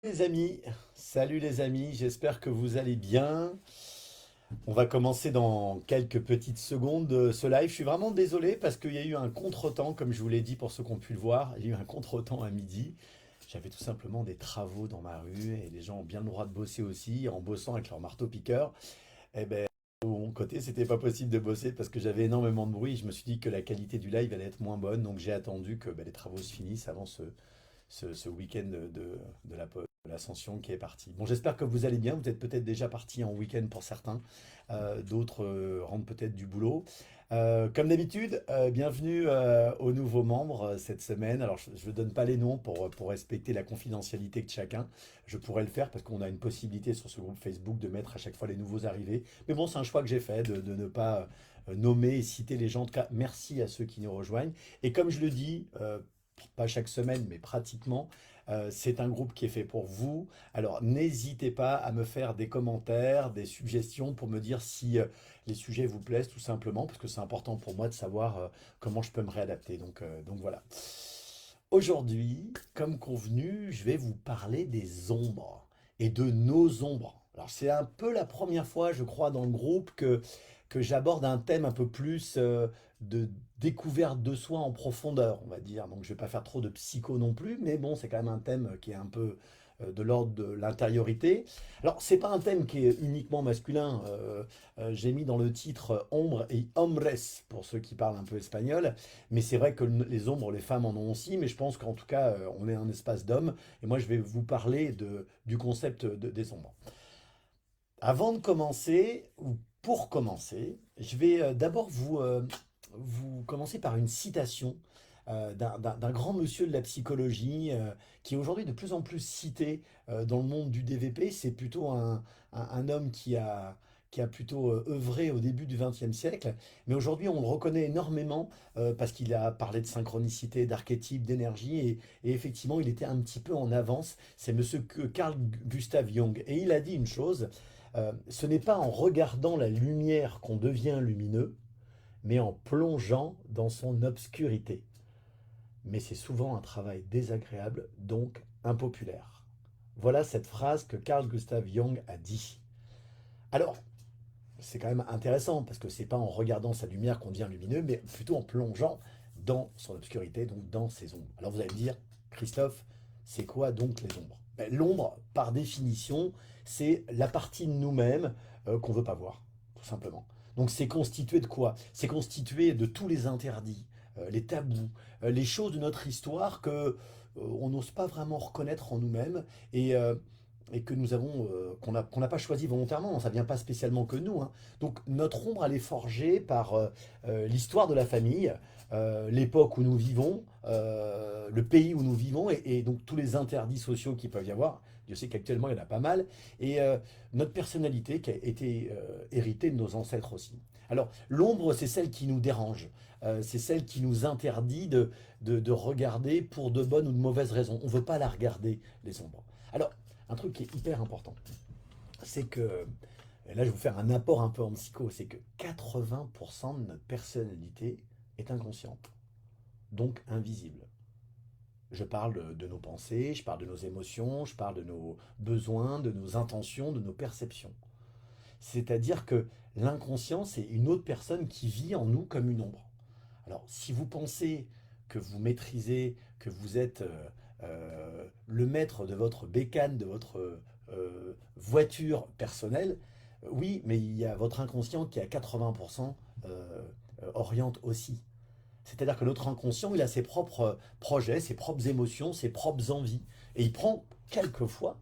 Les amis, salut les amis, j'espère que vous allez bien. On va commencer dans quelques petites secondes ce live. Je suis vraiment désolé parce qu'il y a eu un contretemps, comme je vous l'ai dit pour ceux qui ont pu le voir. Il y a eu un contretemps à midi. J'avais tout simplement des travaux dans ma rue et les gens ont bien le droit de bosser aussi en bossant avec leur marteau-piqueur. Et ben, de mon côté, c'était pas possible de bosser parce que j'avais énormément de bruit. Je me suis dit que la qualité du live allait être moins bonne, donc j'ai attendu que les travaux se finissent avant ce week-end de l'ascension qui est parti. Bon, j'espère que vous allez bien. Vous êtes peut-être déjà parti en week-end pour certains. D'autres rentrent peut-être du boulot. Comme d'habitude, bienvenue aux nouveaux membres cette semaine. Alors, je ne donne pas les noms pour respecter la confidentialité de chacun. Je pourrais le faire parce qu'on a une possibilité sur ce groupe Facebook de mettre à chaque fois les nouveaux arrivés. Mais bon, c'est un choix que j'ai fait de ne pas nommer et citer les gens. En tout cas, merci à ceux qui nous rejoignent. Et comme je le dis, pas chaque semaine, mais pratiquement, c'est un groupe qui est fait pour vous. Alors n'hésitez pas à me faire des commentaires, des suggestions pour me dire si les sujets vous plaisent tout simplement, parce que c'est important pour moi de savoir comment je peux me réadapter. Donc voilà. Aujourd'hui, comme convenu, je vais vous parler des ombres et de nos ombres. Alors c'est un peu la première fois, je crois, dans le groupe que j'aborde un thème un peu plus de découverte de soi en profondeur, on va dire. Donc je vais pas faire trop de psycho non plus, mais bon, c'est quand même un thème qui est un peu de l'ordre de l'intériorité. Alors c'est pas un thème qui est uniquement masculin. J'ai mis dans le titre ombre et hombres pour ceux qui parlent un peu espagnol. Mais c'est vrai que les ombres, les femmes en ont aussi, mais je pense qu'en tout cas, on est un espace d'hommes. Et moi, je vais vous parler du concept des ombres. Avant de commencer, ou pour commencer, je vais d'abord vous commencer par une citation d'un grand monsieur de la psychologie qui est aujourd'hui de plus en plus cité dans le monde du DVP. C'est plutôt un homme qui a plutôt œuvré au début du XXe siècle, mais aujourd'hui on le reconnaît énormément parce qu'il a parlé de synchronicité, d'archétype, d'énergie, et effectivement il était un petit peu en avance. C'est monsieur Carl Gustav Jung, et il a dit une chose, ce n'est pas en regardant la lumière qu'on devient lumineux, mais en plongeant dans son obscurité. Mais c'est souvent un travail désagréable, donc impopulaire. Voilà cette phrase que Carl Gustav Jung a dit. Alors, c'est quand même intéressant, parce que c'est pas en regardant sa lumière qu'on devient lumineux, mais plutôt en plongeant dans son obscurité, donc dans ses ombres. Alors vous allez me dire, Christophe, c'est quoi donc les ombres? L'ombre, par définition, c'est la partie de nous-mêmes qu'on ne veut pas voir, tout simplement. Donc c'est constitué de quoi? C'est constitué de tous les interdits, les tabous, les choses de notre histoire que on n'ose pas vraiment reconnaître en nous-mêmes, et que nous avons qu'on n'a pas choisi volontairement, ça vient pas spécialement que nous, hein. Donc notre ombre, elle est forgée par l'histoire de la famille, l'époque où nous vivons, le pays où nous vivons, et donc tous les interdits sociaux qui peuvent y avoir. Je sais qu'actuellement il y en a pas mal, et notre personnalité qui a été héritée de nos ancêtres aussi. Alors l'ombre, c'est celle qui nous dérange, c'est celle qui nous interdit de regarder pour de bonnes ou de mauvaises raisons. On ne veut pas la regarder, les ombres. Alors, un truc qui est hyper important, c'est que, et là je vais vous faire un apport un peu en psycho, c'est que 80% de notre personnalité est inconsciente, donc invisible. Je parle de nos pensées, je parle de nos émotions, je parle de nos besoins, de nos intentions, de nos perceptions. C'est-à-dire que l'inconscient, c'est une autre personne qui vit en nous comme une ombre. Alors, si vous pensez que vous maîtrisez, que vous êtes le maître de votre bécane, de votre voiture personnelle, oui, mais il y a votre inconscient qui à 80% oriente aussi. C'est-à-dire que notre inconscient, il a ses propres projets, ses propres émotions, ses propres envies. Et il prend quelquefois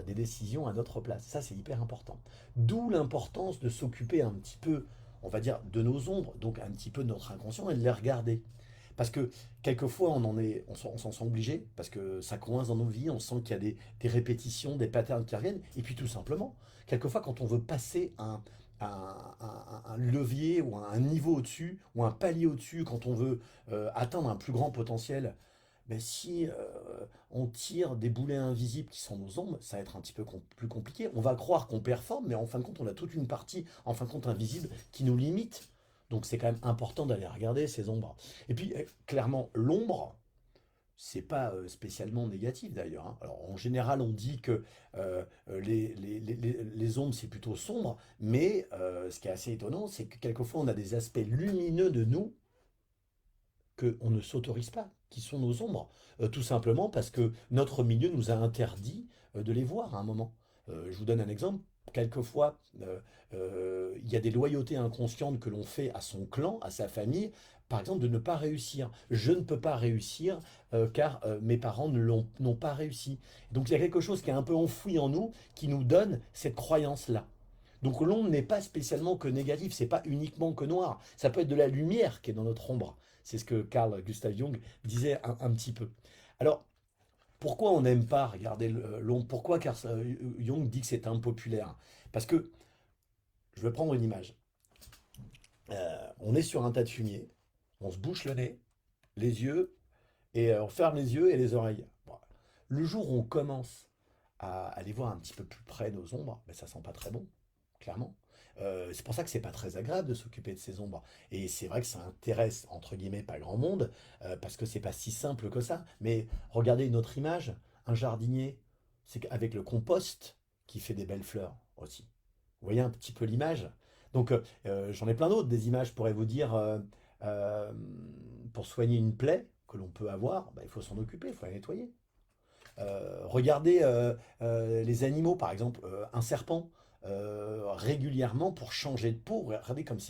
des décisions à notre place. Ça, c'est hyper important. D'où l'importance de s'occuper un petit peu, on va dire, de nos ombres, donc un petit peu de notre inconscient, et de les regarder. Parce que quelquefois, on s'en sent obligé, parce que ça coince dans nos vies, on sent qu'il y a des répétitions, des patterns qui reviennent, et puis tout simplement, quelquefois, quand on veut passer un levier ou un niveau au-dessus, ou un palier au-dessus, quand on veut atteindre un plus grand potentiel, ben si on tire des boulets invisibles qui sont nos ombres, ça va être un petit peu plus compliqué. On va croire qu'on performe, mais en fin de compte, on a toute une partie, en fin de compte, invisible qui nous limite. Donc c'est quand même important d'aller regarder ces ombres. Et puis, clairement, l'ombre, C'est pas spécialement négatif d'ailleurs, hein. Alors en général, on dit que les ombres c'est plutôt sombre, mais ce qui est assez étonnant, c'est que quelquefois on a des aspects lumineux de nous qu'on ne s'autorise pas, qui sont nos ombres, tout simplement parce que notre milieu nous a interdit de les voir à un moment. Je vous donne un exemple. Quelquefois, il y a des loyautés inconscientes que l'on fait à son clan, à sa famille, par exemple de ne pas réussir. Je ne peux pas réussir car mes parents n'ont pas réussi. Donc il y a quelque chose qui est un peu enfoui en nous qui nous donne cette croyance-là. Donc l'ombre n'est pas spécialement que négatif, c'est pas uniquement que noir. Ça peut être de la lumière qui est dans notre ombre. C'est ce que Carl Gustav Jung disait un petit peu. Alors, pourquoi on n'aime pas regarder l'ombre? Pourquoi Jung dit que c'est impopulaire? Parce que, je vais prendre une image. On est sur un tas de fumier, on se bouche le nez, les yeux, et on ferme les yeux et les oreilles. Bon. Le jour où on commence à aller voir un petit peu plus près nos ombres, ben ça sent pas très bon, clairement. C'est pour ça que c'est pas très agréable de s'occuper de ces ombres. Et c'est vrai que ça intéresse, entre guillemets, pas grand monde, parce que c'est pas si simple que ça. Mais regardez une autre image, un jardinier, c'est avec le compost qui fait des belles fleurs aussi. Vous voyez un petit peu l'image? Donc j'en ai plein d'autres, des images, je pourrais vous dire, euh, pour soigner une plaie que l'on peut avoir, bah, il faut s'en occuper, il faut la nettoyer. Regardez les animaux, par exemple, un serpent, régulièrement pour changer de peau. Regardez comme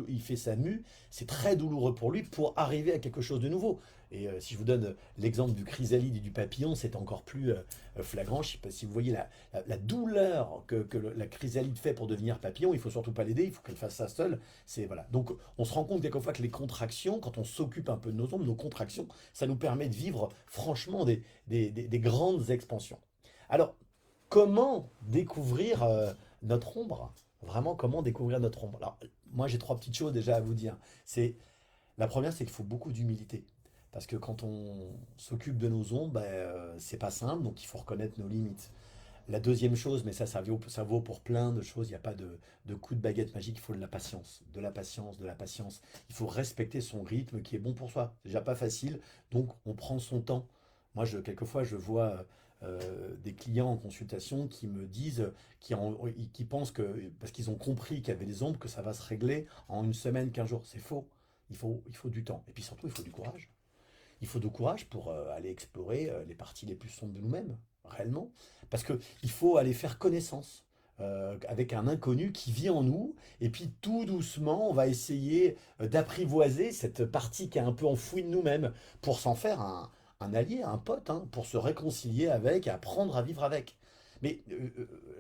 il fait sa mue, c'est très douloureux pour lui pour arriver à quelque chose de nouveau. Et si je vous donne l'exemple du chrysalide et du papillon, c'est encore plus flagrant. Je ne sais pas si vous voyez la douleur que la chrysalide fait pour devenir papillon. Il faut surtout pas l'aider, il faut qu'elle fasse ça seule. C'est voilà. Donc on se rend compte quelquefois que les contractions, quand on s'occupe un peu de nos ombres, nos contractions, ça nous permet de vivre franchement des grandes expansions. Alors, comment découvrir notre ombre? Vraiment, comment découvrir notre ombre? Alors, moi, j'ai trois petites choses déjà à vous dire. C'est la première, c'est qu'il faut beaucoup d'humilité. Parce que quand on s'occupe de nos ombres, ben, c'est pas simple, donc il faut reconnaître nos limites. La deuxième chose, mais ça vaut pour plein de choses, il n'y a pas de coup de baguette magique, il faut de la patience, de la patience, de la patience. Il faut respecter son rythme qui est bon pour soi. C'est déjà pas facile, donc on prend son temps. Moi, quelquefois, je vois des clients en consultation qui me disent, qui pensent que, parce qu'ils ont compris qu'il y avait des ombres, que ça va se régler en une semaine, 15 jours. C'est faux. Il faut du temps. Et puis surtout, il faut du courage. Il faut du courage pour aller explorer les parties les plus sombres de nous-mêmes, réellement. Parce qu'il faut aller faire connaissance avec un inconnu qui vit en nous, et puis tout doucement, on va essayer d'apprivoiser cette partie qui est un peu enfouie de nous-mêmes pour s'en faire un allié, un pote, hein, pour se réconcilier avec, et apprendre à vivre avec. Mais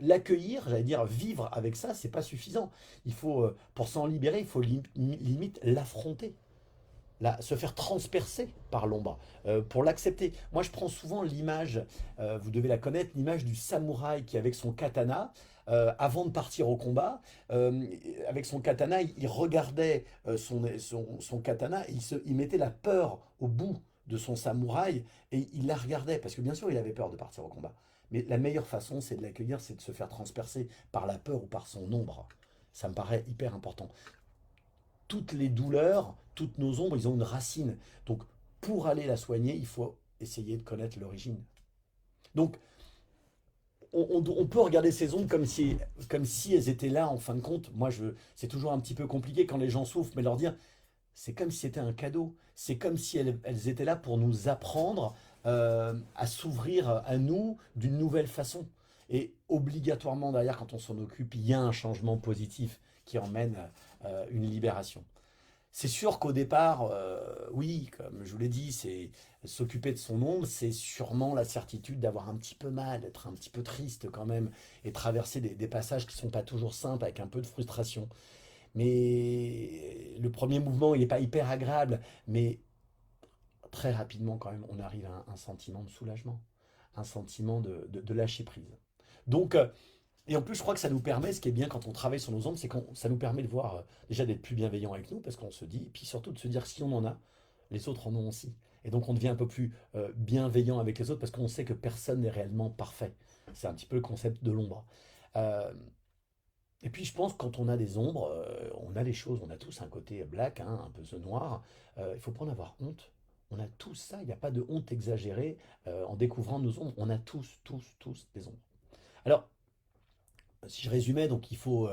l'accueillir, j'allais dire vivre avec ça, c'est pas suffisant. Pour s'en libérer, il faut limite l'affronter se faire transpercer par l'ombre, pour l'accepter. Moi, je prends souvent l'image, vous devez la connaître, l'image du samouraï qui, avec son katana, avant de partir au combat, euh, avec son katana, il regardait son katana, et il mettait la peur au bout de son samouraï, et il la regardait, parce que bien sûr, il avait peur de partir au combat. Mais la meilleure façon, c'est de l'accueillir, c'est de se faire transpercer par la peur ou par son ombre. Ça me paraît hyper important. Toutes les douleurs, toutes nos ombres, ils ont une racine. Donc, pour aller la soigner, il faut essayer de connaître l'origine. Donc, on peut regarder ces ombres comme si elles étaient là en fin de compte. C'est toujours un petit peu compliqué quand les gens souffrent, mais leur dire, c'est comme si c'était un cadeau. C'est comme si elles étaient là pour nous apprendre à s'ouvrir à nous d'une nouvelle façon. Et obligatoirement, derrière, quand on s'en occupe, il y a un changement positif qui emmène une libération. C'est sûr qu'au départ, oui, comme je vous l'ai dit, c'est s'occuper de son ombre, c'est sûrement la certitude d'avoir un petit peu mal, d'être un petit peu triste quand même, et traverser des passages qui ne sont pas toujours simples, avec un peu de frustration. Mais le premier mouvement, il n'est pas hyper agréable, mais très rapidement quand même, on arrive à un sentiment de soulagement, un sentiment de lâcher prise. Donc, et en plus, je crois que ça nous permet, ce qui est bien quand on travaille sur nos ombres, c'est que ça nous permet de voir, déjà d'être plus bienveillant avec nous, parce qu'on se dit, et puis surtout de se dire, si on en a, les autres en ont aussi. Et donc on devient un peu plus bienveillant avec les autres, parce qu'on sait que personne n'est réellement parfait. C'est un petit peu le concept de l'ombre. Euh, et puis je pense que quand on a des ombres, on a les choses, on a tous un côté black, hein, un peu ce noir. Il ne faut pas en avoir honte. On a tous ça, il n'y a pas de honte exagérée en découvrant nos ombres. On a tous des ombres. Alors, si je résumais, donc il faut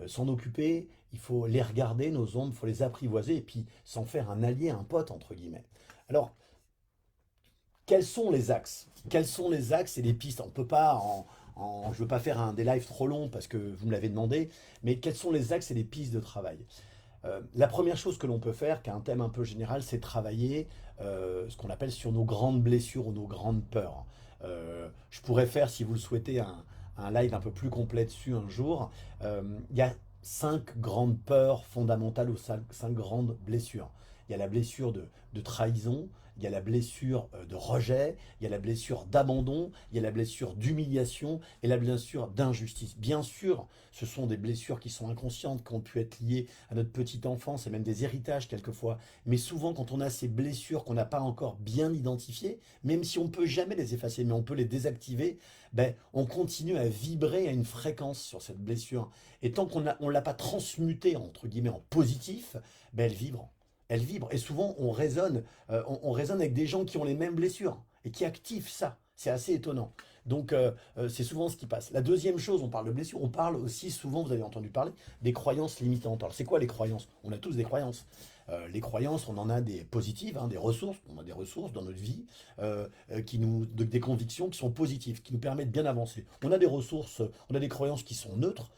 s'en occuper, il faut les regarder, nos ombres, il faut les apprivoiser et puis s'en faire un allié, un pote, entre guillemets. Alors, quels sont les axes? Quels sont les axes et les pistes? On peut pas je veux pas faire des lives trop longs parce que vous me l'avez demandé, mais quels sont les axes et les pistes de travail? La première chose que l'on peut faire, qui est un thème un peu général, c'est travailler ce qu'on appelle sur nos grandes blessures ou nos grandes peurs. Je pourrais faire, si vous le souhaitez, un live un peu plus complet dessus un jour. Il y a 5 grandes peurs fondamentales ou cinq grandes blessures. Il y a la blessure de trahison, il y a la blessure de rejet, il y a la blessure d'abandon, il y a la blessure d'humiliation et la blessure d'injustice. Bien sûr, ce sont des blessures qui sont inconscientes, qui ont pu être liées à notre petite enfance et même des héritages quelquefois. Mais souvent, quand on a ces blessures qu'on n'a pas encore bien identifiées, même si on ne peut jamais les effacer, mais on peut les désactiver, ben, on continue à vibrer à une fréquence sur cette blessure. Et tant qu'on ne l'a pas transmutée, entre guillemets, en positif, ben, elle vibre. Elle vibre. Et souvent, on résonne avec des gens qui ont les mêmes blessures et qui activent ça. C'est assez étonnant. Donc, c'est souvent ce qui passe. La deuxième chose, on parle de blessures, on parle aussi souvent, vous avez entendu parler, des croyances limitantes. Alors, c'est quoi les croyances? On a tous des croyances. Les croyances, on en a des positives, hein, des ressources. On a des ressources dans notre vie, des convictions qui sont positives, qui nous permettent de bien avancer. On a des ressources, on a des croyances qui sont neutres.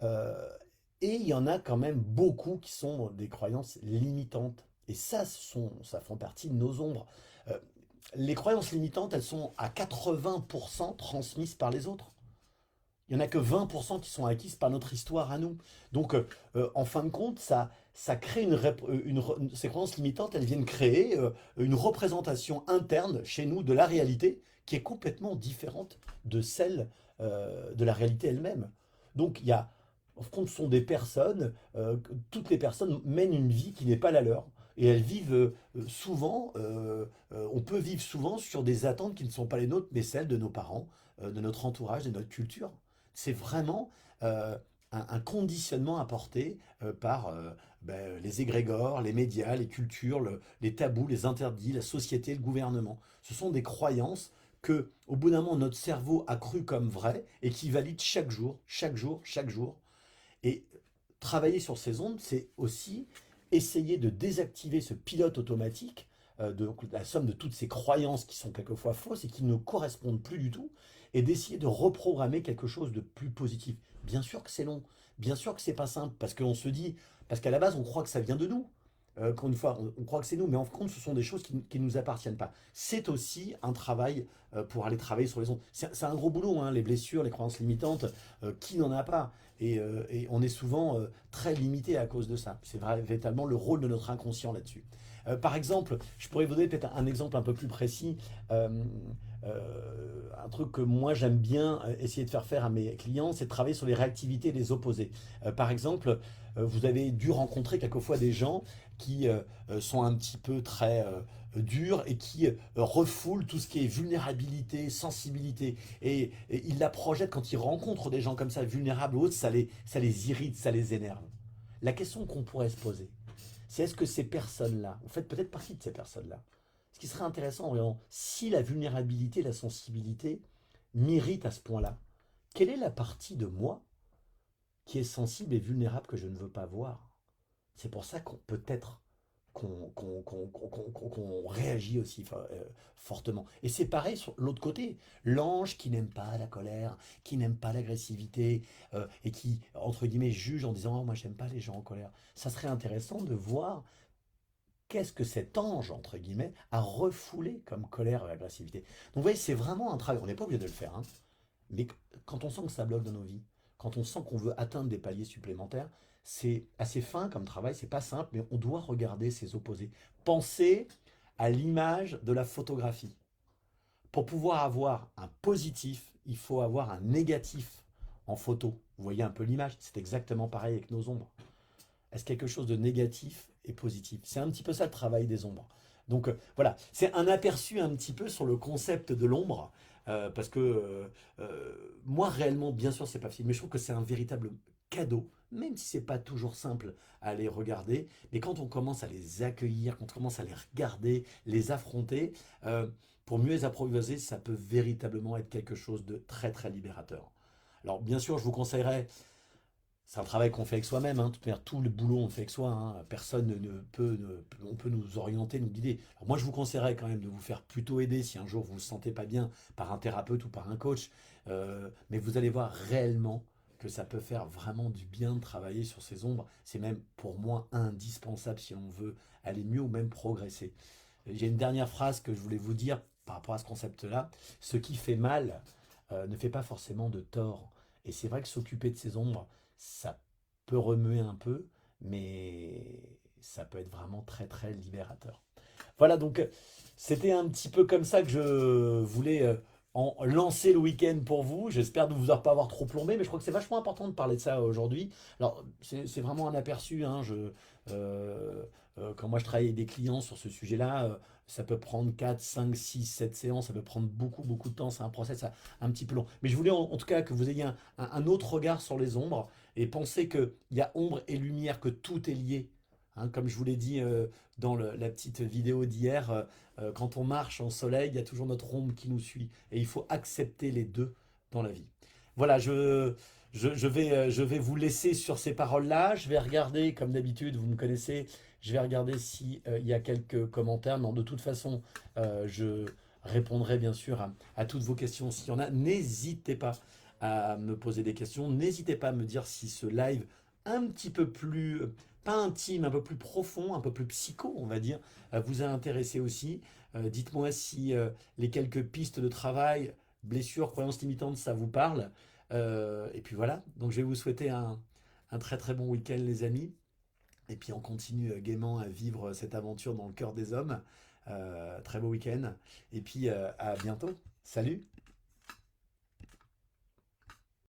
euh, et il y en a quand même beaucoup qui sont des croyances limitantes. Et ça font partie de nos ombres. Euh, les croyances limitantes, elles sont à 80% transmises par les autres. Il n'y en a que 20% qui sont acquises par notre histoire à nous. Donc, en fin de compte, ça crée ces croyances limitantes, elles viennent créer une représentation interne chez nous de la réalité qui est complètement différente de celle de la réalité elle-même. Donc, en compte, ce sont des personnes, toutes les personnes mènent une vie qui n'est pas la leur. Et elles vivent souvent, on peut vivre souvent sur des attentes qui ne sont pas les nôtres, mais celles de nos parents, de notre entourage, de notre culture. C'est vraiment un conditionnement apporté par les égrégores, les médias, les cultures, les tabous, les interdits, la société, le gouvernement. Ce sont des croyances que, au bout d'un moment, notre cerveau a cru comme vraies et qui valide chaque jour, chaque jour, chaque jour. Et travailler sur ces ondes, c'est aussi essayer de désactiver ce pilote automatique, de la somme de toutes ces croyances qui sont quelquefois fausses et qui ne correspondent plus du tout, et d'essayer de reprogrammer quelque chose de plus positif. Bien sûr que c'est long, bien sûr que c'est pas simple, parce qu'on se dit, parce qu'à la base on croit que ça vient de nous. Encore une fois, on croit que c'est nous, mais en compte, ce sont des choses qui ne nous appartiennent pas. C'est aussi un travail pour aller travailler sur les ondes. C'est un gros boulot, hein, les blessures, les croyances limitantes. Qui n'en a pas? Et on est souvent très limité à cause de ça. C'est véritablement le rôle de notre inconscient là-dessus. Par exemple, je pourrais vous donner peut-être un exemple un peu plus précis. Un truc que moi j'aime bien essayer de faire à mes clients, c'est de travailler sur les réactivités et les opposés. Par exemple, vous avez dû rencontrer quelquefois des gens qui sont un petit peu très durs et qui refoulent tout ce qui est vulnérabilité, sensibilité. Et ils la projettent quand ils rencontrent des gens comme ça, vulnérables ou autres, ça les irrite, ça les énerve. La question qu'on pourrait se poser, c'est est-ce que ces personnes-là, vous faites peut-être partie de ces personnes-là, ce qui serait intéressant, vraiment, si la vulnérabilité, la sensibilité m'irrite à ce point-là, quelle est la partie de moi qui est sensible et vulnérable que je ne veux pas voir? C'est pour ça qu'on peut-être qu'on réagit aussi fortement. Et c'est pareil sur l'autre côté. L'ange qui n'aime pas la colère, qui n'aime pas l'agressivité, et qui, entre guillemets, juge en disant: oh, moi, j'aime pas les gens en colère. Ça serait intéressant de voir qu'est-ce que cet ange, entre guillemets, a refoulé comme colère et agressivité. Donc, vous voyez, c'est vraiment un travail. On n'est pas obligé de le faire, hein. Mais quand on sent que ça bloque dans nos vies, quand on sent qu'on veut atteindre des paliers supplémentaires, c'est assez fin comme travail, c'est pas simple, mais on doit regarder ses opposés. Pensez à l'image de la photographie. Pour pouvoir avoir un positif, il faut avoir un négatif en photo. Vous voyez un peu l'image, c'est exactement pareil avec nos ombres. Est-ce quelque chose de négatif et positif? C'est un petit peu ça le travail des ombres. Donc voilà, c'est un aperçu un petit peu sur le concept de l'ombre, parce que moi réellement, bien sûr, c'est pas facile, mais je trouve que c'est un véritable cadeaux, même si c'est pas toujours simple à les regarder, mais quand on commence à les accueillir, quand on commence à les regarder, les affronter, euh, pour mieux les apprivoiser, ça peut véritablement être quelque chose de très très libérateur. Alors bien sûr, je vous conseillerais, c'est un travail qu'on fait avec soi-même, hein. De toute manière, tout le boulot on le fait avec soi, hein. Personne on peut nous orienter, nous guider. Alors moi, je vous conseillerais quand même de vous faire plutôt aider si un jour vous ne vous sentez pas bien par un thérapeute ou par un coach. Mais vous allez voir réellement que ça peut faire vraiment du bien de travailler sur ces ombres. C'est même pour moi indispensable si on veut aller mieux ou même progresser. J'ai une dernière phrase que je voulais vous dire par rapport à ce concept-là. Ce qui fait mal ne fait pas forcément de tort. Et c'est vrai que s'occuper de ces ombres, ça peut remuer un peu, mais ça peut être vraiment très très libérateur. Voilà, donc c'était un petit peu comme ça que je voulais en lancer le week-end pour vous. J'espère ne vous pas avoir trop plombé, mais je crois que c'est vachement important de parler de ça aujourd'hui. Alors, c'est vraiment un aperçu, hein. Quand moi je travaille avec des clients sur ce sujet-là, ça peut prendre 4, 5, 6, 7 séances, ça peut prendre beaucoup, beaucoup de temps. C'est un process un petit peu long. Mais je voulais en tout cas que vous ayez un autre regard sur les ombres et pensez qu'il y a ombre et lumière, que tout est lié. Hein, comme je vous l'ai dit dans la petite vidéo d'hier, quand on marche en soleil, il y a toujours notre ombre qui nous suit. Et il faut accepter les deux dans la vie. Voilà, je vais vous laisser sur ces paroles-là. Je vais regarder, comme d'habitude, vous me connaissez, je vais regarder s'il y a quelques commentaires. Non, de toute façon, je répondrai bien sûr à toutes vos questions. S'il y en a, n'hésitez pas à me poser des questions. N'hésitez pas à me dire si ce live un petit peu plus pas intime, un peu plus profond, un peu plus psycho, on va dire, vous a intéressé aussi. Dites-moi si les quelques pistes de travail, blessures, croyances limitantes, ça vous parle. Et puis voilà, donc je vais vous souhaiter un très très bon week-end les amis. Et puis on continue gaiement à vivre cette aventure dans le cœur des hommes. Très beau week-end. Et puis à bientôt. Salut!